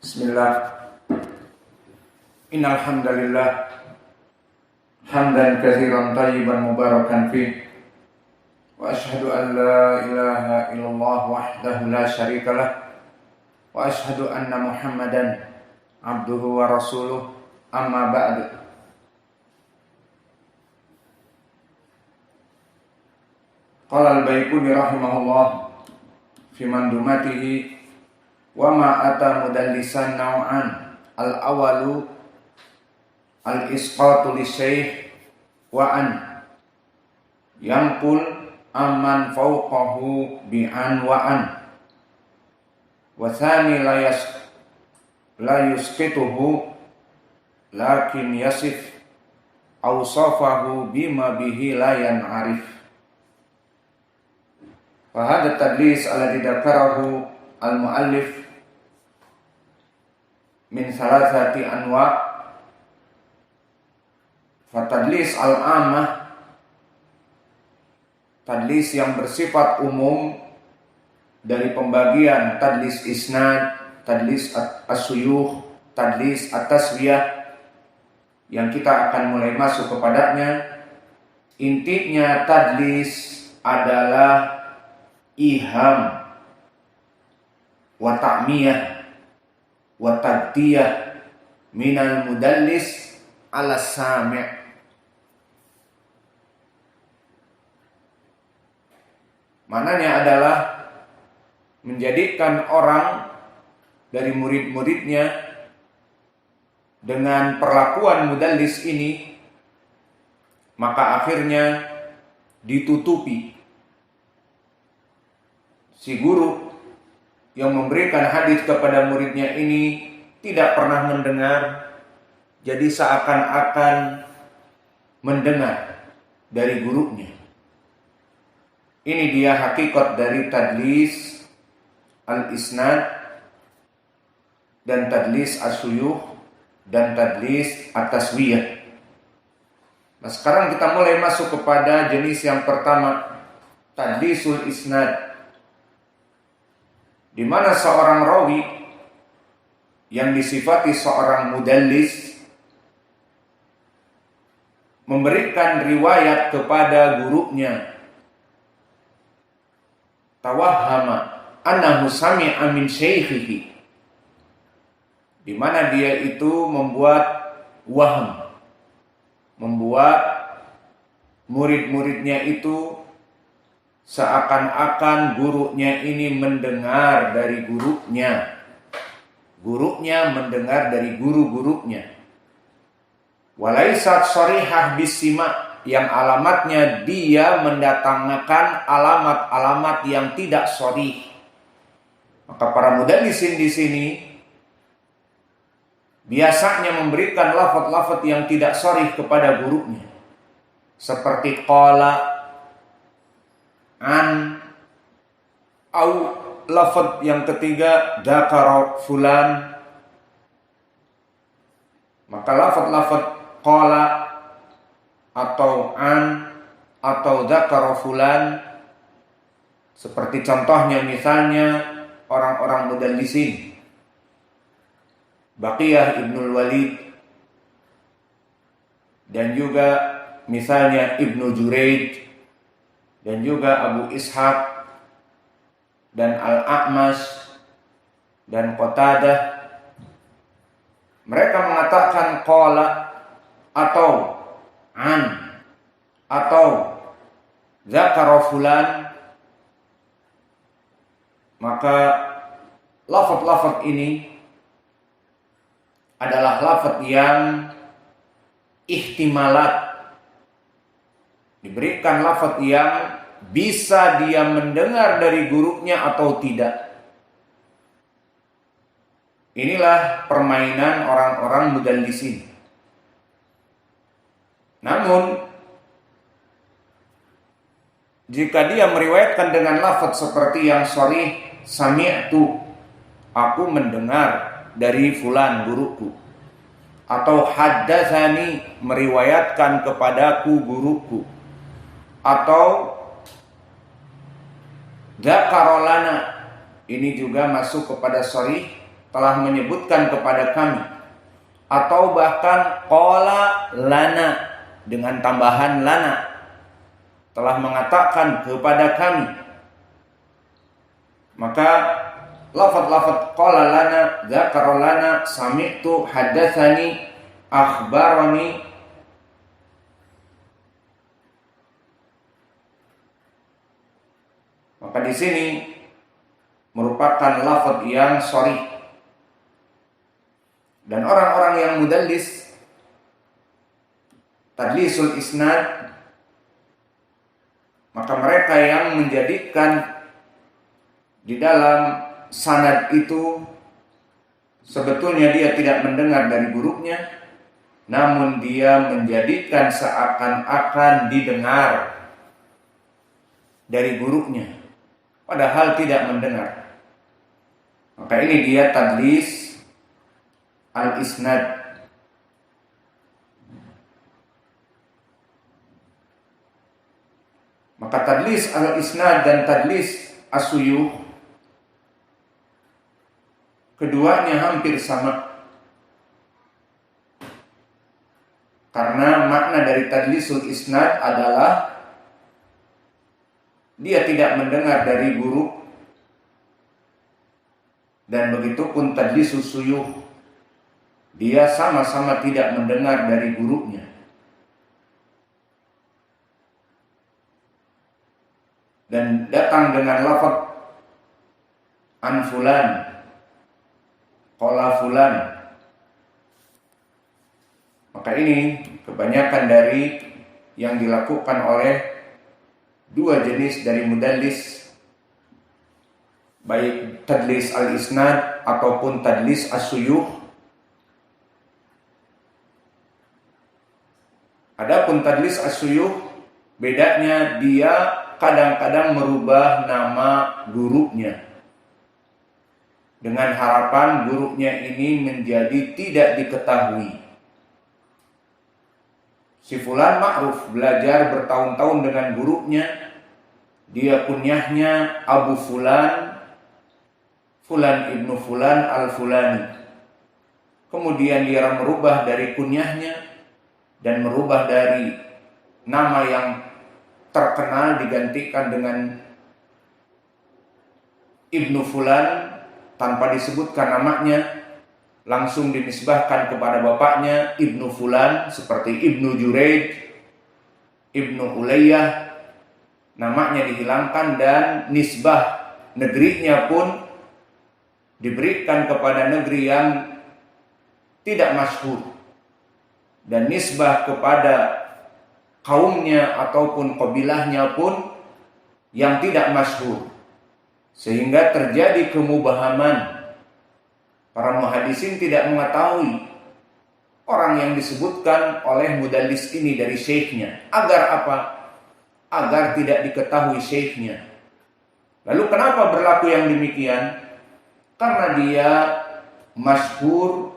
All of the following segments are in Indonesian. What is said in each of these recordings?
Bismillah. Innal hamdalillah hamdan katsiran thayyiban mubarakan fi wa asyhadu an la ilaha illallah wahdahu la syarikalah wa asyhadu anna Muhammadan abduhu wa rasuluh amma ba'du. Qala al-Baiquni rahimahullah fi mandumatihi wa ma ata mudallisan naw'an al-awalu al-isqatu li syekh wa an yanqul amman fawqahu bi an wa an wa thani la yusqituhu lakin yasif awsafahu bima bihi la yan'arif. Fa hadha tadlis alladhi dzakarahu al-muallif min salasati anwa. Fatadlis al-ammah, tadlis yang bersifat umum dari pembagian tadlis isnad, tadlis as-suyukh, tadlis at-taswiyah yang kita akan mulai masuk kepadanya. Intinya tadlis adalah iham wa ta'miyah wa tagtiyah minal mudallis ala sami'. Mananya adalah menjadikan orang dari murid-muridnya dengan perlakuan mudallis ini, maka akhirnya ditutupi. Si guru yang memberikan hadis kepada muridnya ini tidak pernah mendengar, jadi seakan-akan mendengar dari gurunya. Ini dia hakikat dari tadlis al-isnad dan tadlis as-suyukh dan tadlis at-taswiyah. Nah, sekarang kita mulai masuk kepada jenis yang pertama, tadlisul isnad, di mana seorang rawi yang disifati seorang mudallis memberikan riwayat kepada gurunya, tawahhama annahu sami'a min syaikhihi, di mana dia itu membuat waham, membuat murid-muridnya itu seakan-akan gurunya ini mendengar dari gurunya, gurunya mendengar dari guru-gurunya. Walaisat sharihah bisima, yang alamatnya dia mendatangkan alamat-alamat yang tidak sharih. Maka para mudallisin di sini biasanya memberikan lafaz-lafaz yang tidak sharih kepada gurunya, seperti qala, an, au lafaz yang ketiga dzakara fulan. Maka lafaz-lafaz qala atau an atau dzakara fulan, seperti contohnya misalnya orang-orang mudallisin Baqiyah Ibnul Walid, dan juga misalnya Ibnu Juraij, dan juga Abu Ishaq, dan Al-A'mash, dan Qatadah. Mereka mengatakan qala atau an atau dzakara fulan. Maka lafaz-lafaz ini adalah lafaz yang ihtimalat, diberikan lafaz yang bisa dia mendengar dari gurunya atau tidak. Inilah permainan orang-orang mudallisin. Namun jika dia meriwayatkan dengan lafaz seperti yang sharih, sami'tu, aku mendengar dari fulan guruku, atau haddatsani, meriwayatkan kepadaku guruku, atau dzakara lana, ini juga masuk kepada sharih telah menyebutkan kepada kami, atau bahkan qala lana dengan tambahan lana, telah mengatakan kepada kami. Maka lafaz-lafaz qala lana, dzakara lana, sami'tu, hadatsani, akhbarani, maka di sini merupakan lafaz yang sharih. Dan orang-orang yang mudallis, tadlisul isnad, maka mereka yang menjadikan di dalam sanad itu sebetulnya dia tidak mendengar dari gurunya, namun dia menjadikan seakan-akan didengar dari gurunya, padahal tidak mendengar. Maka ini dia tadlis al-isnad. Maka tadlis al-isnad dan tadlis as-suyuh, keduanya hampir sama. Karena makna dari tadlisul isnad adalah dia tidak mendengar dari guru, dan begitu pun tadlisus suyuh, dia sama-sama tidak mendengar dari gurunya. Dan datang dengan lafaz an fulan, qala fulan. Maka ini kebanyakan dari yang dilakukan oleh dua jenis dari mudallis, baik tadlis al-isnad ataupun tadlis as-suyuh. Adapun tadlis as-suyuh, bedanya dia kadang-kadang merubah nama gurunya dengan harapan gurunya ini menjadi tidak diketahui. Si fulan ma'ruf, belajar bertahun-tahun dengan gurunya, dia kunyahnya Abu Fulan, Fulan ibnu Fulan al-Fulani. Kemudian dia merubah dari kunyahnya dan merubah dari nama yang terkenal digantikan dengan Ibnu Fulan tanpa disebutkan namanya, langsung dinisbahkan kepada bapaknya Ibnu Fulan, seperti Ibnu Juraid, Ibnu Ulayyah, namanya dihilangkan dan nisbah negerinya pun diberikan kepada negeri yang tidak masyhur, dan nisbah kepada kaumnya ataupun kabilahnya pun yang tidak masyhur, sehingga terjadi kemubahaman. Para muhaddisin tidak mengetahui orang yang disebutkan oleh mudallis ini dari syekhnya. Agar apa? Agar tidak diketahui syekhnya. Lalu kenapa berlaku yang demikian? Karena dia masyhur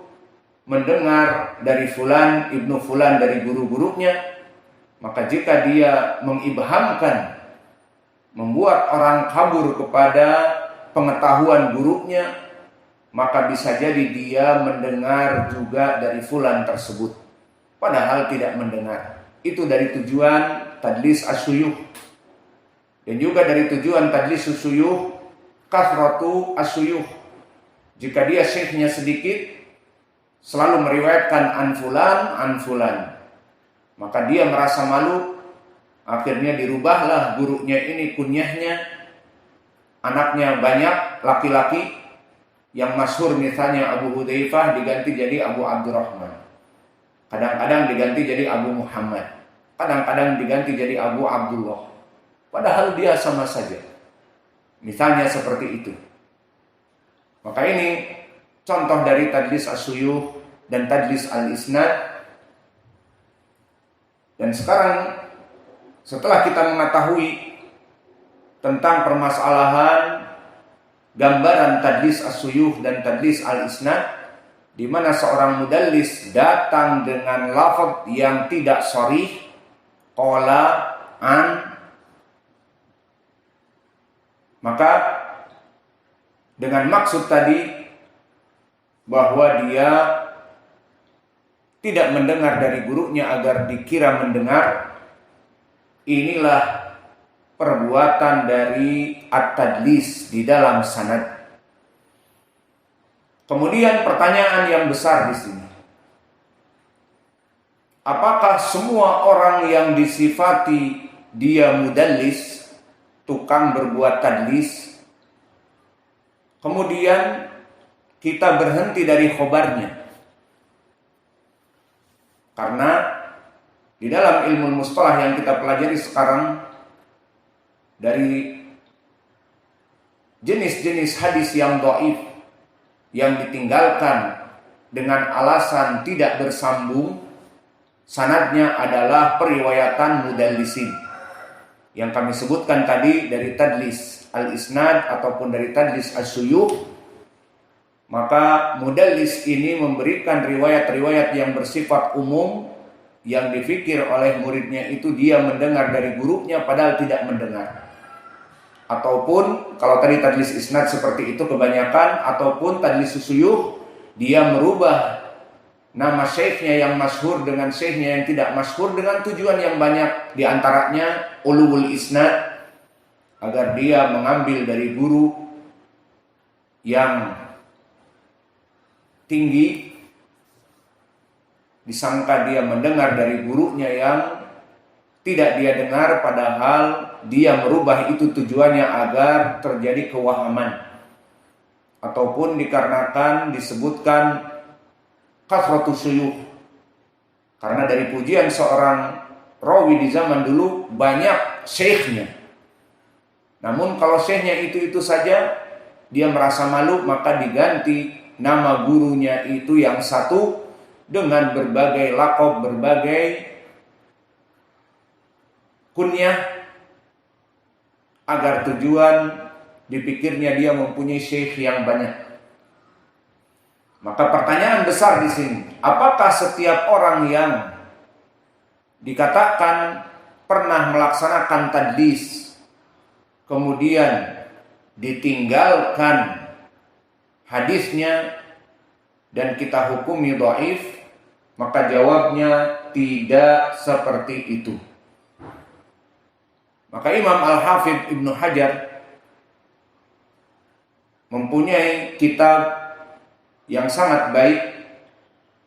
mendengar dari fulan ibnu fulan dari guru-gurunya. Maka jika dia mengibhamkan, membuat orang kabur kepada pengetahuan gurunya, maka bisa jadi dia mendengar juga dari fulan tersebut, padahal tidak mendengar. Itu dari tujuan tadlis as-suyuh. Dan juga dari tujuan tadlis as-suyuh, kathratu as-suyuh. Jika dia syekhnya sedikit, selalu meriwayatkan an fulan, maka dia merasa malu. Akhirnya dirubahlah gurunya ini kunyahnya, anaknya banyak laki-laki, yang masyhur misalnya Abu Hudzaifah diganti jadi Abu Abdurrahman, kadang-kadang diganti jadi Abu Muhammad, kadang-kadang diganti jadi Abu Abdullah, padahal dia sama saja. Misalnya seperti itu. Maka ini contoh dari tadlis as-suyuh dan tadlis al-isnad. Dan sekarang setelah kita mengetahui tentang permasalahan gambaran tadlis as-suyuh dan tadlis al-isnad, di mana seorang mudallis datang dengan lafaz yang tidak sharih, qala, an, maka dengan maksud tadi bahwa dia tidak mendengar dari gurunya agar dikira mendengar, inilah perbuatan dari at-tadlis di dalam sanad. Kemudian pertanyaan yang besar di sini, apakah semua orang yang disifati dia mudallis, tukang berbuat tadlis, kemudian kita berhenti dari khobarnya? Karena di dalam ilmu mustalah yang kita pelajari sekarang, dari jenis-jenis hadis yang dhaif, yang ditinggalkan dengan alasan tidak bersambung, sanadnya adalah periwayatan mudallisin, yang kami sebutkan tadi dari tadlis al-isnad ataupun dari tadlis as-suyukh. Maka mudallis ini memberikan riwayat-riwayat yang bersifat umum, yang dipikir oleh muridnya itu dia mendengar dari gurunya padahal tidak mendengar. Ataupun kalau tadi tadlis isnad seperti itu kebanyakan, ataupun tadlis suyukh, dia merubah nama syekhnya yang masyhur dengan syekhnya yang tidak masyhur dengan tujuan yang banyak, di antaranya ulul isnad, agar dia mengambil dari guru yang tinggi, disangka dia mendengar dari gurunya yang tidak dia dengar, padahal dia merubah itu tujuannya agar terjadi kewahaman, ataupun dikarenakan disebutkan kasratus syuyukh, karena dari pujian seorang rawi di zaman dulu banyak syekhnya. Namun kalau syekhnya itu saja, dia merasa malu, maka diganti nama gurunya itu yang satu dengan berbagai laqab, berbagai kunyah, agar tujuan dipikirnya dia mempunyai syekh yang banyak. Maka pertanyaan besar di sini, apakah setiap orang yang dikatakan pernah melaksanakan tadlis kemudian ditinggalkan hadisnya dan kita hukumi dhaif? Maka jawabnya tidak seperti itu. Maka Imam Al-Hafidh Ibnu Hajar mempunyai kitab yang sangat baik,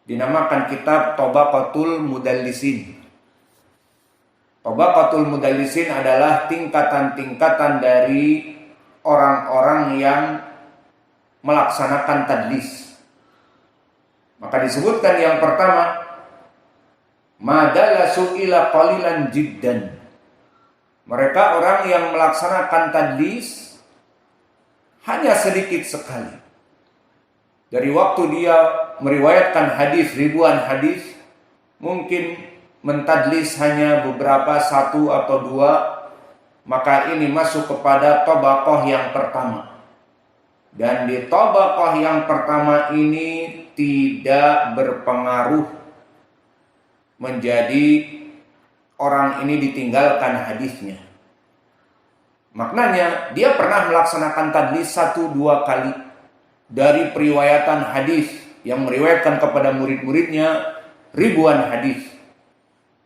dinamakan kitab Tabaqatul Mudallisin. Tabaqatul Mudallisin adalah tingkatan-tingkatan dari orang-orang yang melaksanakan tadlis. Maka disebutkan yang pertama, madalasu ila qalilan jiddan. Mereka orang yang melaksanakan tadlis hanya sedikit sekali. Dari waktu dia meriwayatkan hadis, ribuan hadis, mungkin mentadlis hanya beberapa, satu atau dua, maka ini masuk kepada tabaqah yang pertama. Dan di tabaqah yang pertama ini tidak berpengaruh menjadi orang ini ditinggalkan hadisnya. Maknanya dia pernah melaksanakan tadlis 1-2 kali dari periwayatan hadis, yang meriwayatkan kepada murid-muridnya ribuan hadis.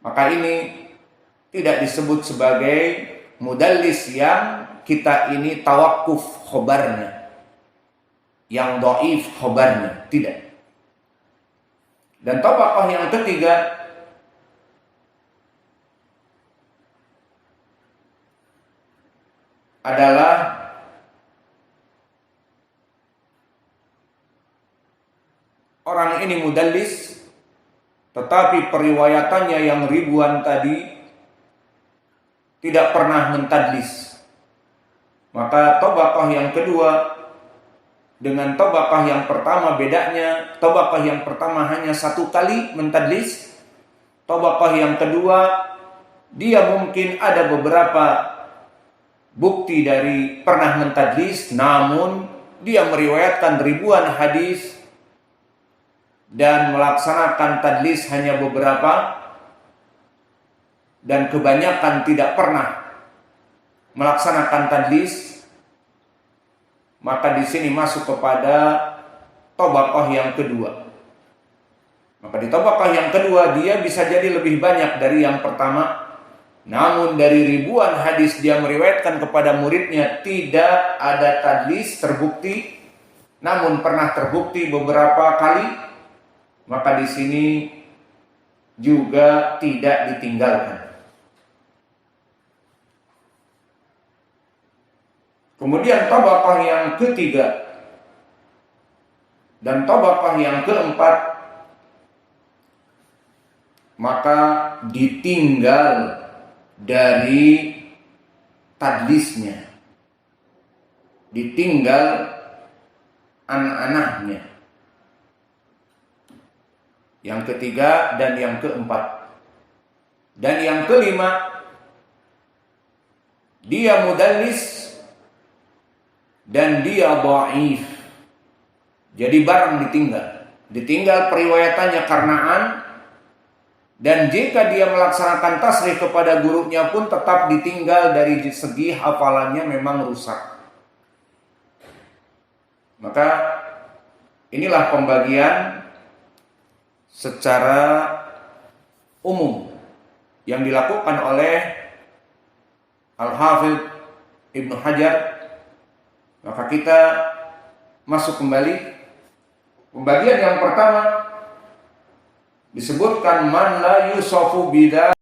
Maka ini tidak disebut sebagai mudallis yang kita ini tawakuf khobarnya, yang dhaif khobarnya, tidak. Dan tabaqah yang ketiga adalah orang ini mudallis, tetapi periwayatannya yang ribuan tadi tidak pernah mentadlis. Maka tabaqah yang kedua dengan tabaqah yang pertama bedanya, tabaqah yang pertama hanya 1 kali mentadlis. Tabaqah yang kedua dia mungkin ada beberapa bukti dari pernah mentadlis, namun dia meriwayatkan ribuan hadis dan melaksanakan tadlis hanya beberapa, dan kebanyakan tidak pernah melaksanakan tadlis. Maka di sini masuk kepada tabaqah yang kedua. Maka di tabaqah yang kedua dia bisa jadi lebih banyak dari yang pertama. Namun dari ribuan hadis dia meriwayatkan kepada muridnya tidak ada tadlis terbukti, namun pernah terbukti beberapa kali, maka di sini juga tidak ditinggalkan. Kemudian tabaqah yang ketiga dan tabaqah yang keempat, maka ditinggal dari tadlisnya, ditinggal anak-anaknya. Yang ketiga dan yang keempat. Dan yang kelima, dia mudallis dan dia dhaif. Jadi barang ditinggal periwayatannya karenaan. Dan jika dia melaksanakan tasrih kepada gurunya pun tetap ditinggal dari segi hafalannya memang rusak. Maka inilah pembagian secara umum yang dilakukan oleh Al-Hafidh Ibnu Hajar. Maka kita masuk kembali. Pembagian yang pertama disebutkan man la yusafu bida